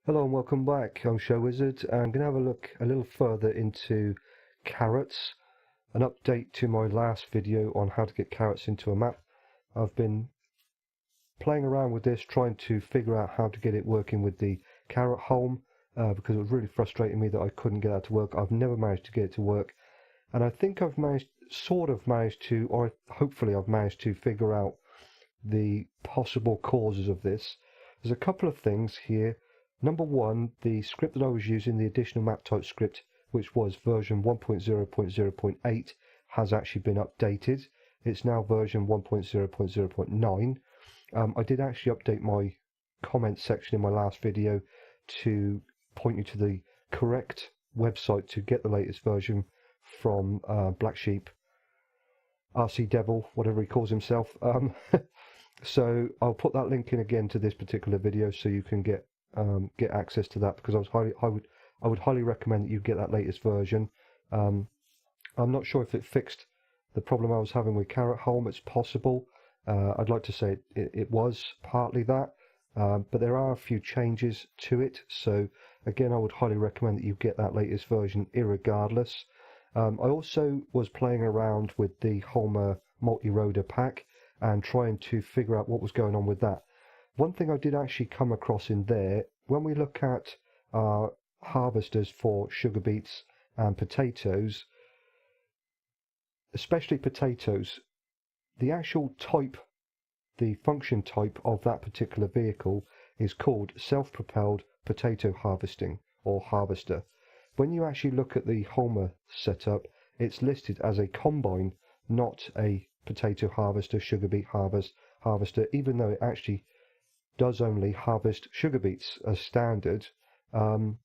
Hello and welcome back. I'm ShyWizard. I'm going to have a look a little further into carrots, an update to my last video on how to get carrots into a map. I've been playing around with this, trying to figure out how to get it working with the carrot haulm, because it was really frustrating me that I couldn't get that to work. I've never managed to get it to work, and I think I've managed to, or hopefully I've managed to figure out the possible causes of this. There's a couple of things here. Number one, the script that I was using, the additional map type script, which was version 1.0.0.8, has actually been updated. It's now version 1.0.0.9. I did actually update my comment section in my last video to point you to the correct website to get the latest version from Black Sheep, RC Devil, whatever he calls himself. So I'll put that link in again to this particular video so you can get access to that, because I would highly recommend that you get that latest version. I'm not sure if it fixed the problem I was having with Carrot Haulm. It's possible. I'd like to say it was partly that, but there are a few changes to it. So again, I would highly recommend that you get that latest version irregardless. I also was playing around with the Holmer multi-roader pack and trying to figure out what was going on with that. One thing I did actually come across in there, when we look at our harvesters for sugar beets and potatoes, especially potatoes, the actual type, the function type of that particular vehicle is called self-propelled potato harvesting or harvester. When you actually look at the Holmer setup, it's listed as a combine, not a potato harvester, sugar beet harvester, even though it actually does only harvest sugar beets as standard. So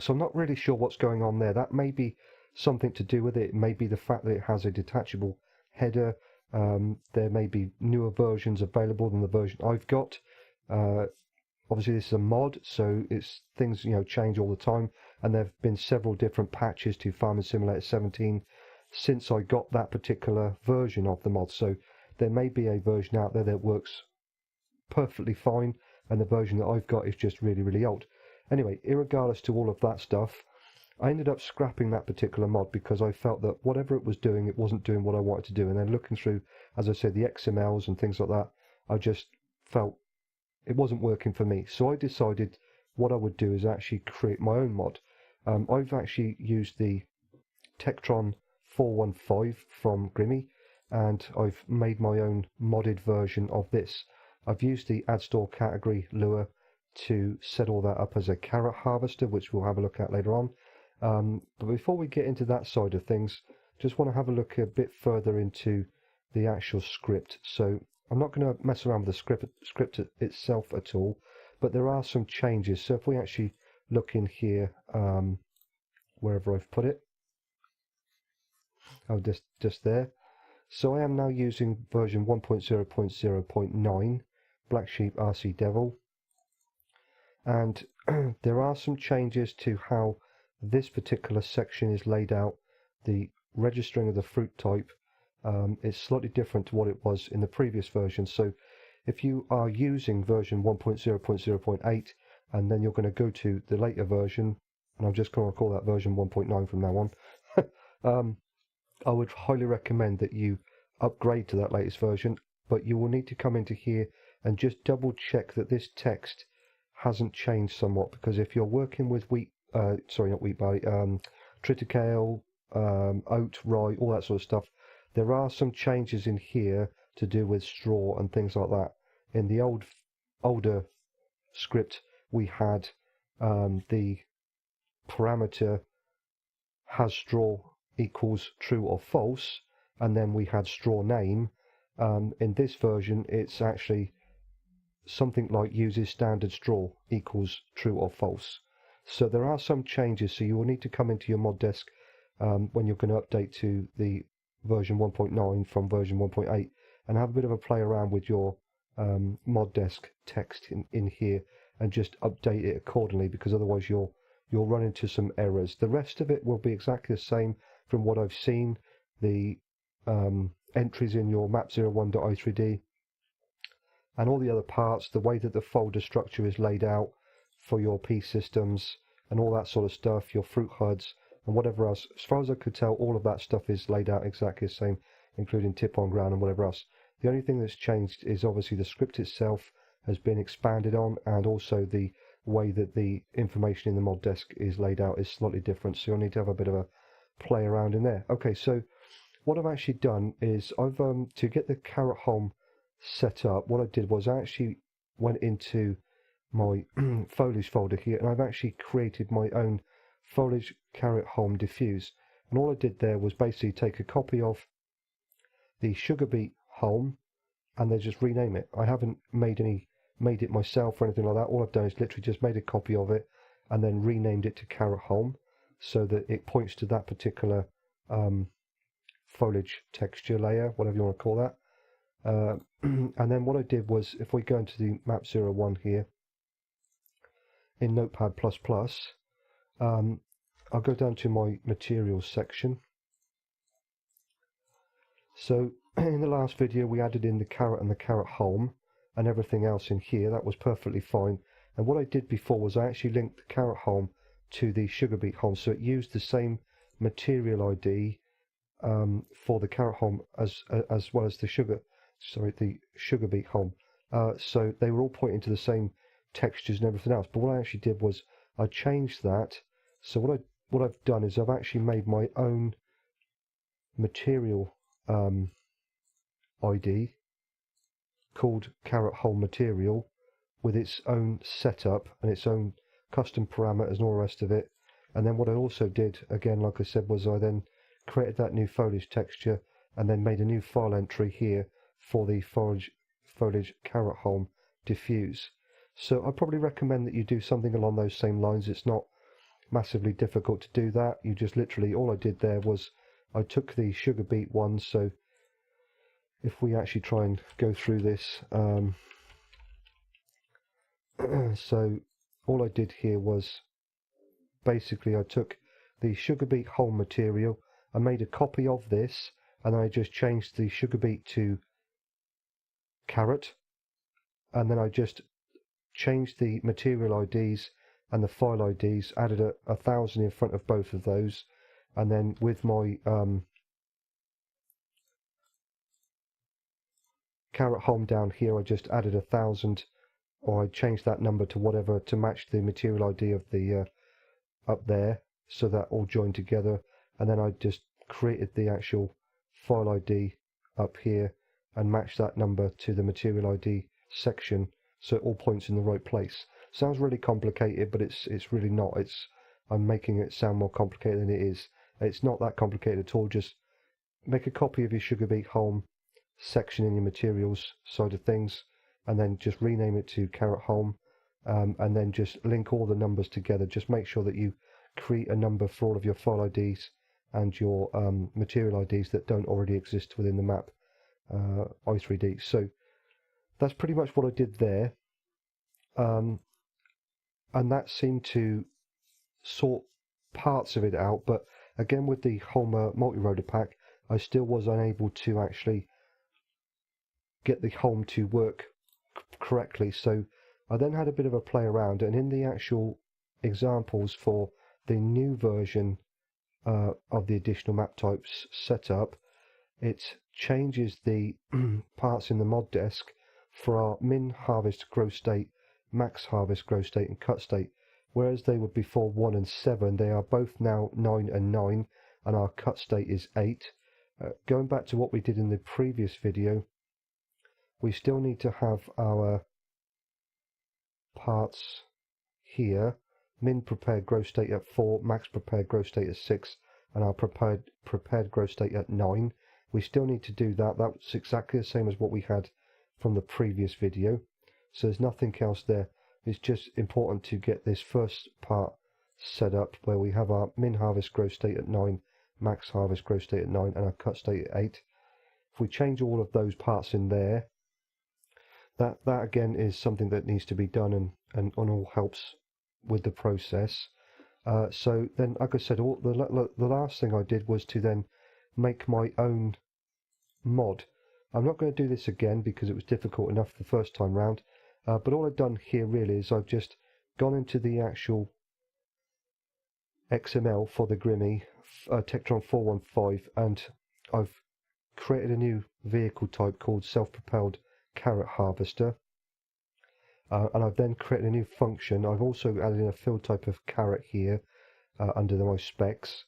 I'm not really sure what's going on there. That may be something to do with it. It may be the fact that it has a detachable header. There may be newer versions available than the version I've got. Obviously this is a mod, so it's things change all the time, and there have been several different patches to Farming Simulator 17 since I got that particular version of the mod. So there may be a version out there that works perfectly fine, and the version that I've got is just really old. Anyway, irregardless to all of that stuff, I ended up scrapping that particular mod because I felt that whatever it was doing, it wasn't doing what I wanted to do. And then looking through, as I said, the XMLs and things like that, I just felt it wasn't working for me. So I decided what I would do is actually create my own mod. I've actually used the Tectron 415 from Grimme, and I've made my own modded version of this. I've used the add store category lure to set all that up as a carrot harvester, which we'll have a look at later on. But before we get into that side of things, just want to have a look a bit further into the actual script. So I'm not going to mess around with the script itself at all, but there are some changes. So if we actually look in here, wherever I've put it, oh, just there. So I am now using version 1.0.0.9, Black Sheep RC Devil, and there are some changes to how this particular section is laid out. The registering of the fruit type is slightly different to what it was in the previous version. So if you are using version 1.0.0.8 and then you're going to go to the later version, and I'm just going to call that version 1.9 from now on, I would highly recommend that you upgrade to that latest version, but you will need to come into here and just double check that this text hasn't changed somewhat, because if you're working with triticale, oat, rye, all that sort of stuff, there are some changes in here to do with straw and things like that. In the older script, we had the parameter has straw equals true or false, and then we had straw name. In this version, it's actually something like uses standard straw equals true or false. So there are some changes, so you will need to come into your modDesc when you're going to update to the version 1.9 from version 1.8 and have a bit of a play around with your modDesc text in here and just update it accordingly, because otherwise you'll run into some errors. The rest of it will be exactly the same from what I've seen. The entries in your map01.i3d and all the other parts, the way that the folder structure is laid out for your P systems and all that sort of stuff, your fruit HUDs and whatever else. As far as I could tell, all of that stuff is laid out exactly the same, including tip on ground and whatever else. The only thing that's changed is obviously the script itself has been expanded on, and also the way that the information in the modDesc is laid out is slightly different, so you'll need to have a bit of a play around in there. Okay, so what I've actually done is I've to get the caret haulm set up, what I did was I actually went into my foliage folder here, and I've actually created my own foliage caret haulm diffuse. And all I did there was basically take a copy of the sugar beet haulm and then just rename it. I haven't made it myself or anything like that. All I've done is literally just made a copy of it and then renamed it to caret haulm so that it points to that particular foliage texture layer, whatever you want to call that. And then what I did was, if we go into the map 01 here in Notepad++, I'll go down to my materials section. So in the last video we added in the caret and the caret haulm and everything else in here. That was perfectly fine. And what I did before was I actually linked the caret haulm to the sugar beet haulm, so it used the same material ID for the caret haulm as well as the sugar beet haulm. So they were all pointing to the same textures and everything else. But what I actually did was I changed that. So what I've done is I've actually made my own material ID called caret haulm material with its own setup and its own custom parameters and all the rest of it. And then what I also did, again, like I said, was I then created that new foliage texture and then made a new file entry here for the foliage caret haulm diffuse. So I probably recommend that you do something along those same lines. It's not massively difficult to do that. You just literally, all I did there was I took the sugar beet one. So if we actually try and go through this, so all I did here was basically I took the sugar beet haulm material, I made a copy of this, and I just changed the sugar beet to caret, and then I just changed the material IDs and the file IDs, added a 1000 in front of both of those, and then with my caret haulm down here I just added 1000, or I changed that number to whatever to match the material ID of the up there, so that all joined together, and then I just created the actual file ID up here and matched that number to the material ID section so it all points in the right place. Sounds really complicated, but it's really not. I'm making it sound more complicated than it is. It's not that complicated at all. Just make a copy of your sugar beet haulm section in your materials side of things, and then just rename it to caret haulm, and then just link all the numbers together. Just make sure that you create a number for all of your file IDs and your material IDs that don't already exist within the map i3D. So that's pretty much what I did there, and that seemed to sort parts of it out. But again, with the Holmer multi-rotor pack, I still was unable to actually get the haulm to work correctly. So I then had a bit of a play around, and in the actual examples for the new version of the additional map types setup, it changes the parts in the modDesc for our min harvest grow state, max harvest grow state and cut state. Whereas they were before 1 and 7, they are both now 9 and 9, and our cut state is 8. Going back to what we did in the previous video, we still need to have our parts here, min prepared grow state at 4, max prepared grow state at 6, and our prepared grow state at 9. We still need to do that. That's exactly the same as what we had from the previous video. So there's nothing else there. It's just important to get this first part set up where we have our min harvest grow state at 9, max harvest grow state at 9, and our cut state at 8. If we change all of those parts in there, that again is something that needs to be done and all helps with the process. So then, like I said, the last thing I did was to then make my own mod. I'm not going to do this again because it was difficult enough the first time round, but all I've done here really is I've just gone into the actual XML for the Grimme Tectron 415, and I've created a new vehicle type called self-propelled carrot harvester. And I've then created a new function. I've also added in a field type of carrot here under my specs.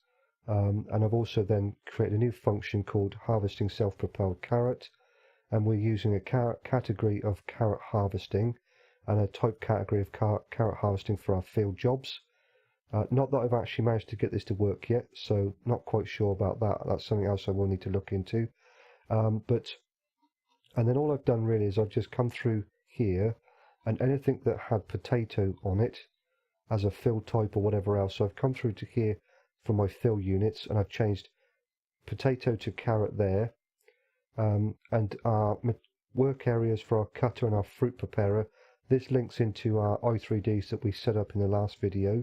And I've also then created a new function called harvesting self-propelled carrot. And we're using a category of carrot harvesting and a type category of carrot harvesting for our field jobs. Not that I've actually managed to get this to work yet, so not quite sure about that. That's something else I will need to look into. And then all I've done really is I've just come through here, and anything that had potato on it as a fill type or whatever else, so I've come through to here for my fill units, and I've changed potato to carrot there, and our work areas for our cutter and our fruit preparer. This links into our i3Ds that we set up in the last video,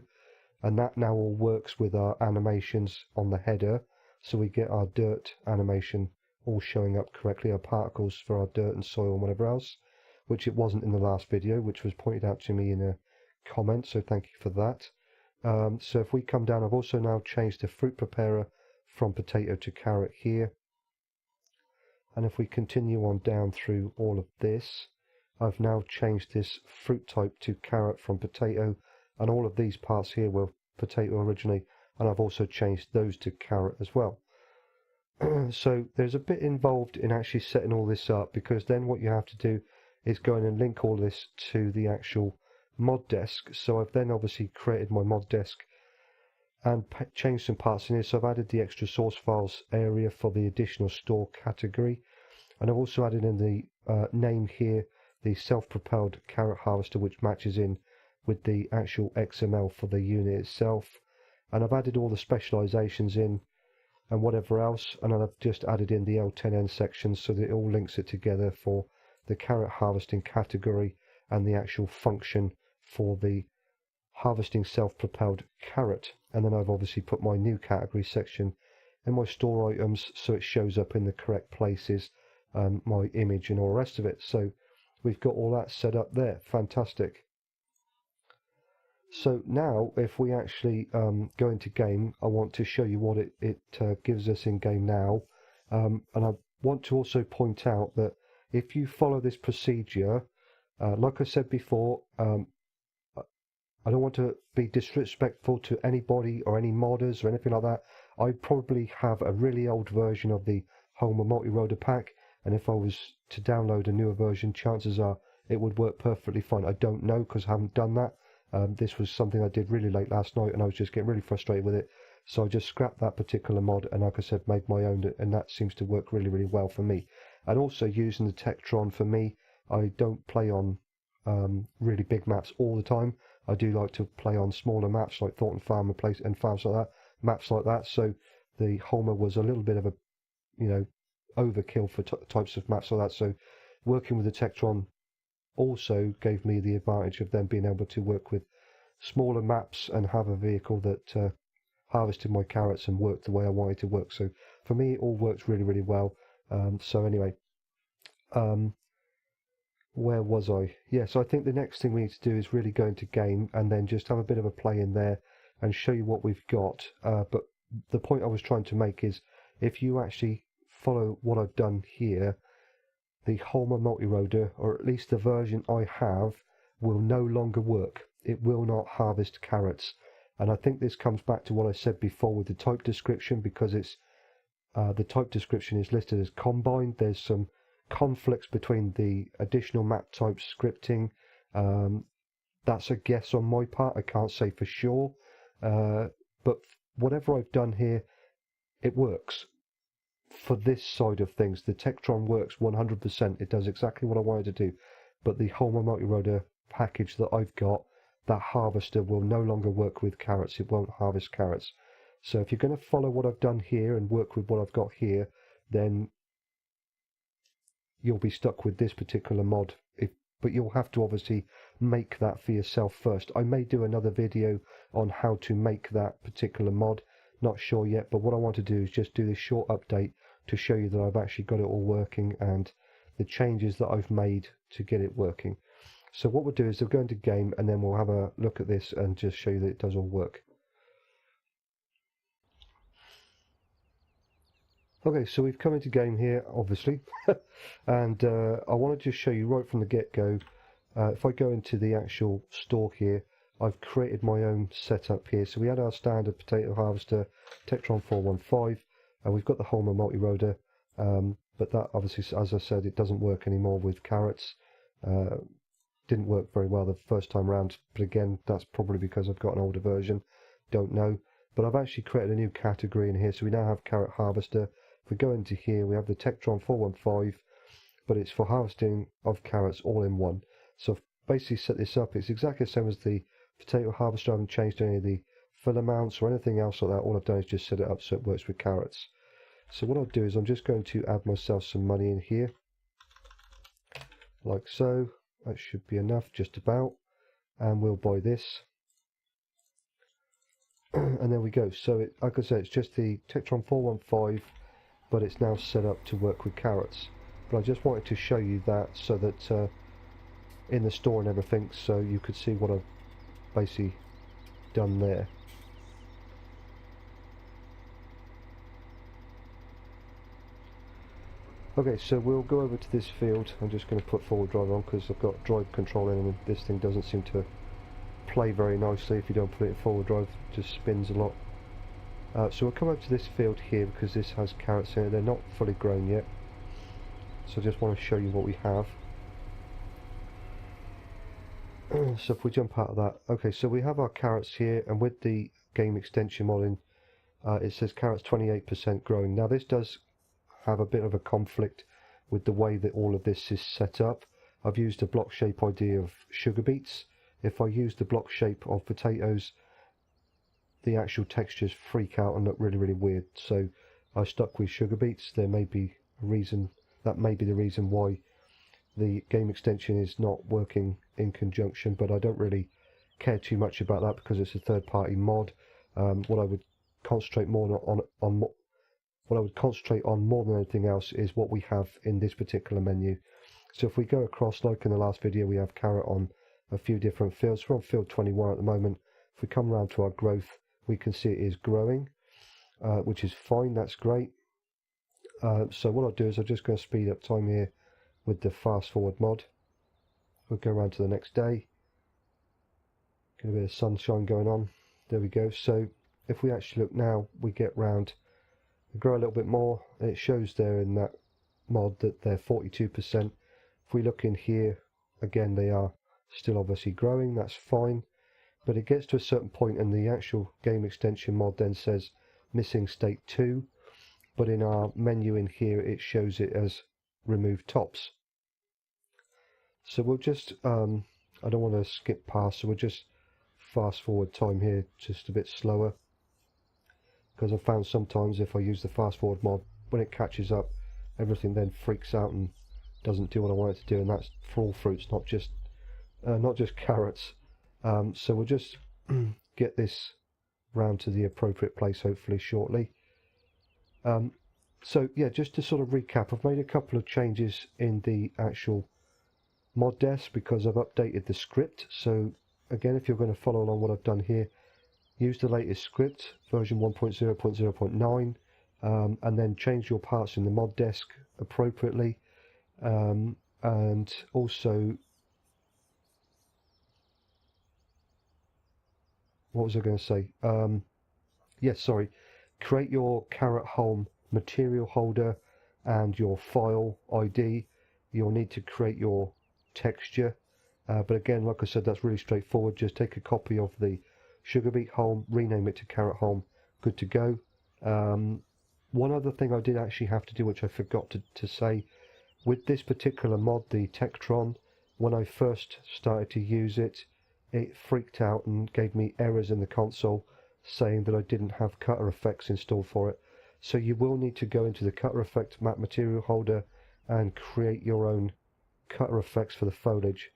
and that now all works with our animations on the header, so we get our dirt animation all showing up correctly, our particles for our dirt and soil and whatever else, which it wasn't in the last video, which was pointed out to me in a comment, so thank you for that. So if we come down, I've also now changed the fruit preparer from potato to carrot here, and if we continue on down through all of this, I've now changed this fruit type to carrot from potato, and all of these parts here were potato originally, and I've also changed those to carrot as well. So there's a bit involved in actually setting all this up, because then what you have to do is go in and link all this to the actual modDesc. So I've then obviously created my modDesc and changed some parts in here. So I've added the extra source files area for the additional store category, and I've also added in the name here, the self-propelled carrot harvester, which matches in with the actual XML for the unit itself. And I've added all the specializations in and whatever else, and then I've just added in the L10N section so that it all links it together for the carrot harvesting category and the actual function for the harvesting self-propelled carrot. And then I've obviously put my new category section in my store items so it shows up in the correct places, my image and all the rest of it. So we've got all that set up there. Fantastic. So now if we actually go into game, I want to show you what it gives us in game now, and I want to also point out that if you follow this procedure, like I said before, I don't want to be disrespectful to anybody or any modders or anything like that. I probably have a really old version of the Holmer multi-rotor pack, and if I was to download a newer version, chances are it would work perfectly fine. I don't know because I haven't done that. This was something I did really late last night, and I was just getting really frustrated with it, so I just scrapped that particular mod and, like I said, made my own, and that seems to work really, really well for me. And also using the Tectron, for me, I don't play on really big maps all the time. I do like to play on smaller maps like Thornton Farm and farms like that, maps like that. So the Holmer was a little bit of a, overkill for types of maps like that. So working with the Tectron also gave me the advantage of then being able to work with smaller maps and have a vehicle that harvested my carrots and worked the way I wanted to work. So for me, it all works really, really well. So anyway, where was I? Yeah, so I think the next thing we need to do is really go into game and then just have a bit of a play in there and show you what we've got. But the point I was trying to make is, if you actually follow what I've done here, the Holmer multi-rotor, or at least the version I have, will no longer work. It will not harvest carrots. And I think this comes back to what I said before with the type description, because it's the type description is listed as combined. There's some conflicts between the additional map type scripting. That's a guess on my part. I can't say for sure. But whatever I've done here, it works. For this side of things, the Tectron works 100%. It does exactly what I wanted to do. But the Holmer multi-rotor package that I've got, that harvester will no longer work with carrots. It won't harvest carrots. So if you're going to follow what I've done here and work with what I've got here, then you'll be stuck with this particular mod. But you'll have to obviously make that for yourself first. I may do another video on how to make that particular mod. Not sure yet, but what I want to do is just do this short update to show you that I've actually got it all working and the changes that I've made to get it working. So what we'll do is we'll go into game and then we'll have a look at this and just show you that it does all work. Okay, so we've come into game here, obviously, and I want to just show you right from the get-go. If I go into the actual store here, I've created my own setup here. So we had our standard potato harvester, Tectron 415, and we've got the Holmer multi-rotor, but that obviously, as I said, it doesn't work anymore with carrots. Didn't work very well the first time round, but again, that's probably because I've got an older version, don't know. But I've actually created a new category in here, so we now have carrot harvester. If we go into here, we have the Tectron 415, but it's for harvesting of carrots all in one. So I've basically set this up. It's exactly the same as the potato harvester. I haven't changed any of the fill amounts or anything else like that. All I've done is just set it up so it works with carrots. So what I'll do is I'm just going to add myself some money in here, like so. That should be enough, just about. And we'll buy this. And there we go. So it, like I said, it's just the Tectron 415, but it's now set up to work with carrots. But I just wanted to show you that so that in the store and everything, so you could see what I've basically done there. Okay, so we'll go over to this field. I'm just going to put forward drive on because I've got drive control in and this thing doesn't seem to play very nicely if you don't put it in forward drive. It just spins a lot. So we'll come over to this field here because this has carrots in it. They're not fully grown yet, so I just want to show you what we have. So if we jump out of that, okay, so we have our carrots here, and with the game extension modding, it says carrots 28% growing. Now this does have a bit of a conflict with the way that all of this is set up. I've used a block shape idea of sugar beets. If I use the block shape of potatoes, the actual textures freak out and look really, really weird. So I stuck with sugar beets. There may be a reason, that may be the reason why the game extension is not working in conjunction, but I don't really care too much about that because it's a third-party mod. What I would concentrate more on what I would concentrate on more than anything else is what we have in this particular menu. So if we go across, like in the last video, we have carrot on a few different fields. We're on field 21 at the moment. If we come around to our growth, we can see it is growing, which is fine. That's great. So what I'll do is I'm just going to speed up time here with the fast forward mod. We'll go around to the next day. Get a bit of sunshine going on. There we go. So if we actually look now, we get round, we grow a little bit more, and it shows there in that mod that they're 42%. If we look in here, again, they are still obviously growing. That's fine. But it gets to a certain point and the actual game extension mod then says missing state 2, but in our menu in here it shows it as remove tops. So we'll just, I don't want to skip past, so we'll just fast forward time here just a bit slower, because I've found sometimes if I use the fast forward mod, when it catches up, everything then freaks out and doesn't do what I want it to do, and that's for all fruits, not just carrots. So we'll just get this round to the appropriate place hopefully shortly. So yeah, just to sort of recap, I've made a couple of changes in the actual modDesc because I've updated the script. So again, if you're going to follow along what I've done here, use the latest script, version 1.0.0.9, and then change your parts in the modDesc appropriately, and also, what was I going to say? Yes, sorry. Create your carrot haulm material holder and your file ID. You'll need to create your texture. But again, like I said, that's really straightforward. Just take a copy of the sugar beet haulm, rename it to carrot haulm. Good to go. One other thing I did actually have to do, which I forgot to say, with this particular mod, the Tectron, when I first started to use it, it freaked out and gave me errors in the console saying that I didn't have cutter effects installed for it. So you will need to go into the cutter effect map material holder and create your own cutter effects for the foliage.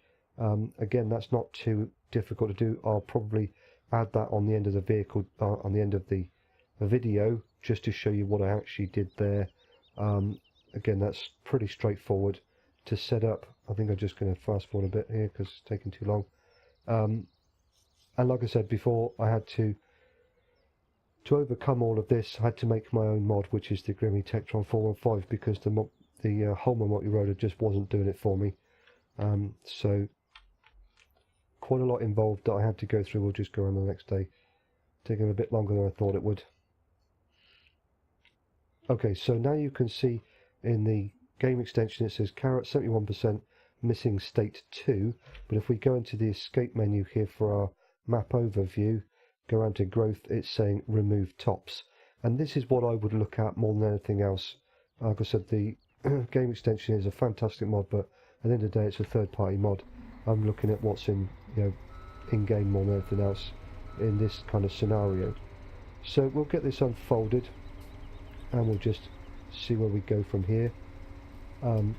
Again, that's not too difficult to do. I'll probably add that on the end of the vehicle, on the end of the video, just to show you what I actually did there. Again, that's pretty straightforward. to set up. I think I'm just going to fast forward a bit here because it's taking too long. And like I said before, I had to overcome all of this. I had to make my own mod, which is the Grimme Tectron 415, because the Holmer multi-rotor just wasn't doing it for me. So quite a lot involved that I had to go through. We'll just go on the next day. Taking a bit longer than I thought it would. Okay, so now you can see in the game extension it says caret 71% missing state 2, but if we go into the escape menu here for our map overview, go around to growth, it's saying remove tops, and this is what I would look at more than anything else. Like I said, the game extension is a fantastic mod, but at the end of the day it's a third-party mod. I'm looking at what's in in-game more than anything else in this kind of scenario. So we'll get this unfolded and we'll just see where we go from here. And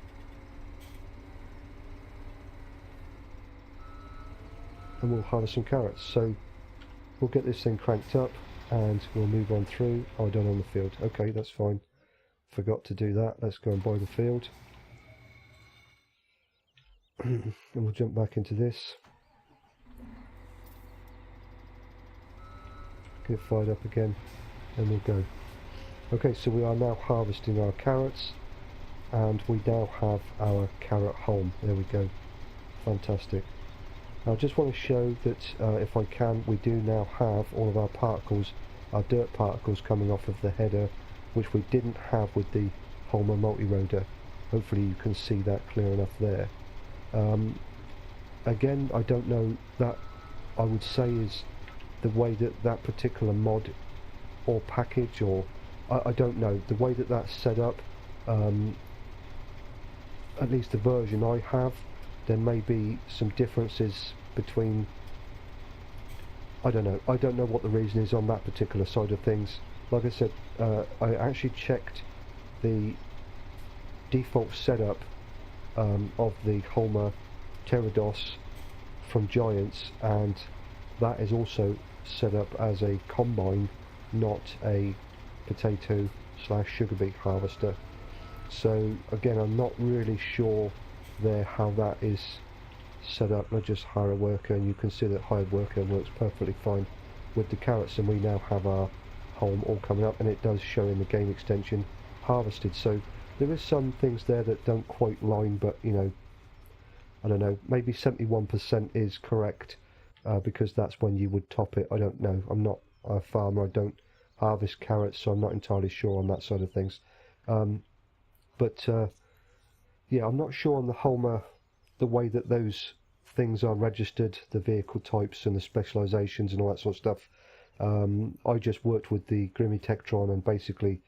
we'll harvest some carrots. So we'll get this thing cranked up and we'll move on through. Oh, done on the field. Okay, that's fine. Forgot to do that. Let's go and buy the field. And we'll jump back into this. Get fired up again and we'll go. Okay, so we are now harvesting our carrots and we now have our carrot haulm. There we go. Fantastic. I just want to show that if I can, we do now have all of our particles, our dirt particles coming off of the header, which we didn't have with the Holmer multi-rotor. Hopefully you can see that clear enough there. Again, I don't know, that I would say is the way that that particular mod or package, or I don't know, the way that that's set up, at least the version I have, there may be some differences between, I don't know what the reason is on that particular side of things. Like I said, I actually checked the default setup of the Holmer Pterodos from Giants, and that is also set up as a combine, not a potato/sugar beet harvester. So again, I'm not really sure there how that is set up. I just hire a worker, and you can see that hired worker works perfectly fine with the carrots, and we now have our haulm all coming up, and it does show in the game extension harvested. So there is some things there that don't quite line, but you know, I don't know, maybe 71% is correct, because that's when you would top it. I don't know, I'm not a farmer, I don't harvest carrots, so I'm not entirely sure on that side of things. Yeah, I'm not sure on the Holmer, the way that those things are registered, the vehicle types and the specializations and all that sort of stuff. I just worked with the Grimme Tectron and basically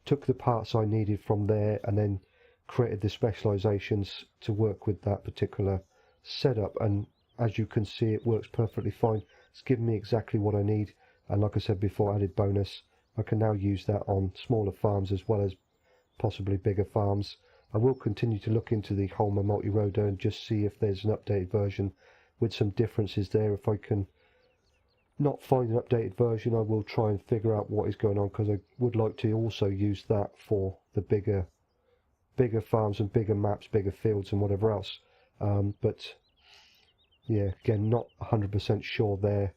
took the parts I needed from there and then created the specializations to work with that particular setup, and as you can see it works perfectly fine. It's given me exactly what I need, and like I said before, added bonus, I can now use that on smaller farms as well as possibly bigger farms. I will continue to look into the Holmer multi-rotor and just see if there's an updated version with some differences there. If I can not find an updated version, I will try and figure out what is going on, because I would like to also use that for the bigger farms and bigger maps, bigger fields and whatever else. But yeah, again, not 100% sure there,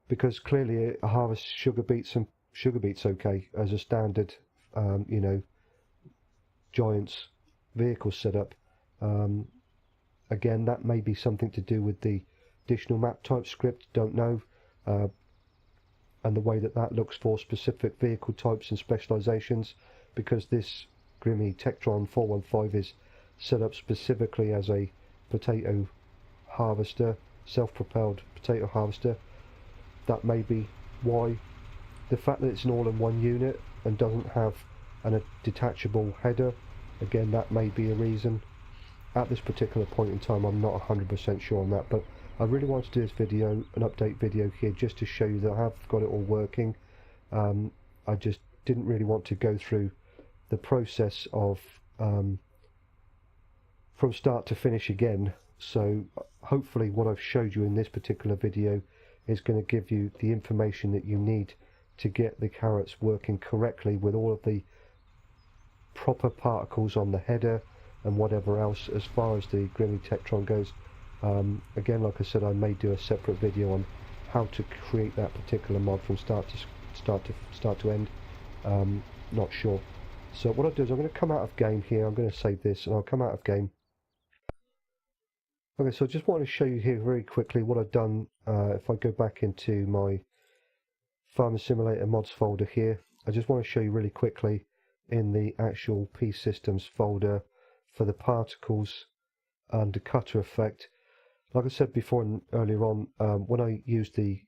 because clearly I harvest sugar beets, and sugar beets okay as a standard, you know, Giants vehicle setup. Again, that may be something to do with the additional map type script, don't know, and the way that that looks for specific vehicle types and specializations, because this Grimme Tectron 415 is set up specifically as a potato harvester, self-propelled potato harvester. That may be why. The fact that it's an all-in-one unit and doesn't have a detachable header, again, that may be a reason. At this particular point in time, I'm not 100% sure on that, but I really want to do this video, an update video here, just to show you that I have got it all working. I just didn't really want to go through the process of from start to finish again. So hopefully what I've showed you in this particular video is going to give you the information that you need to get the carrots working correctly with all of the proper particles on the header and whatever else as far as the Grimme Tectron goes. Again, like I said, I may do a separate video on how to create that particular mod from start to end. Not sure. So what I'll do is I'm going to come out of game here. I'm going to save this and I'll come out of game. Okay, so I just want to show you here very quickly what I've done. If I go back into my Farming Simulator mods folder here, I just want to show you really quickly in the actual P Systems folder for the particles and the cutter effect. Like I said before and earlier on, when I used the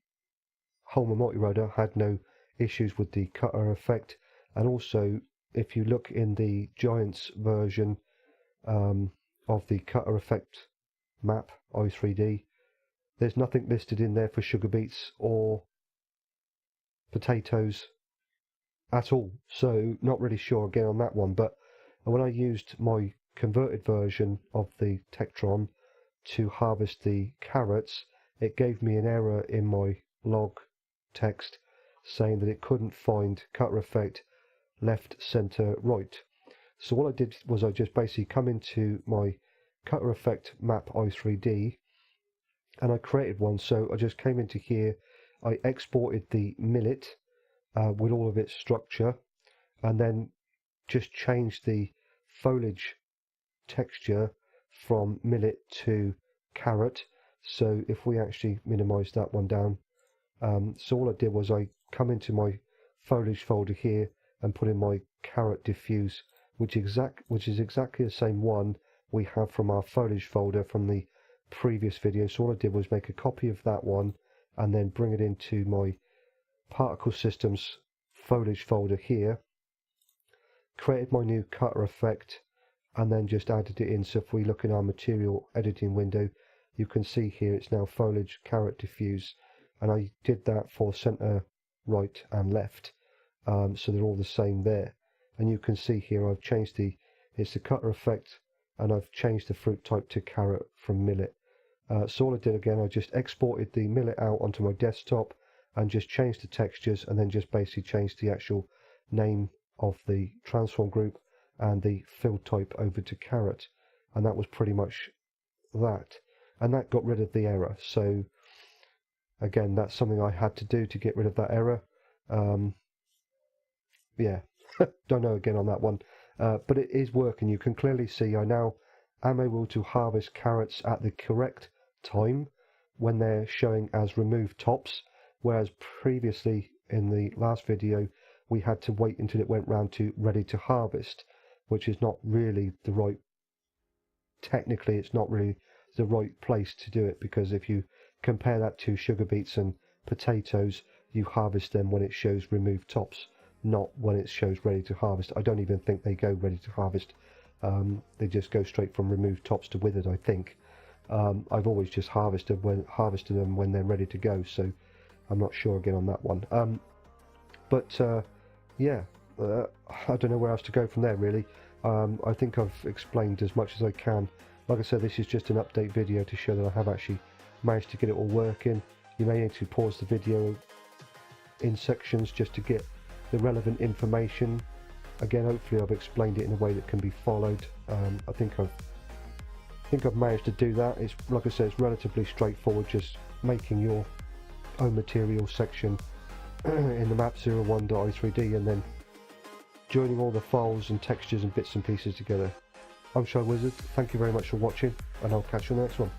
Holmer multi-rotor, I had no issues with the cutter effect. And also, if you look in the Giants version of the cutter effect map i3D, there's nothing listed in there for sugar beets or potatoes at all, so not really sure again on that one. But when I used my converted version of the Tectron to harvest the carrots, it gave me an error in my log text saying that it couldn't find cutter effect left, center, right. So what I did was I just basically come into my cutter effect map i3D and I created one. So I just came into here, I exported the millet with all of its structure, and then just changed the foliage texture from millet to carrot. So if we actually minimize that one down, so all I did was I come into my foliage folder here and put in my carrot diffuse, which is exactly the same one we have from our foliage folder from the previous video. So all I did was make a copy of that one and then bring it into my particle systems foliage folder here, created my new cutter effect, and then just added it in. So if we look in our material editing window, you can see here it's now foliage carrot diffuse, and I did that for center, right and left, so they're all the same there. And you can see here I've changed it's the cutter effect, and I've changed the fruit type to carrot from millet. So all I did again, I just exported the millet out onto my desktop and just changed the textures, and then just basically changed the actual name of the transform group and the field type over to carrot, and that was pretty much that. And that got rid of the error. So again, that's something I had to do to get rid of that error. Yeah, don't know again on that one, but it is working. You can clearly see I now am able to harvest carrots at the correct time when they're showing as removed tops, whereas previously in the last video we had to wait until it went round to ready to harvest, which is not really the right, technically it's not really the right place to do it, because if you compare that to sugar beets and potatoes, you harvest them when it shows removed tops, not when it shows ready to harvest. I don't even think they go ready to harvest. They just go straight from removed tops to withered, I think. I've always just harvested them when they're ready to go, so I'm not sure again on that one. Yeah, I don't know where else to go from there really. I think I've explained as much as I can. Like I said, this is just an update video to show that I have actually managed to get it all working. You may need to pause the video in sections just to get the relevant information. Again, hopefully I've explained it in a way that can be followed. I think I've managed to do that. It's, like I said, it's relatively straightforward, just making your own material section in the map 01.i3D and then joining all the files and textures and bits and pieces together. I'm ShyWizard, thank you very much for watching, and I'll catch you on the next one.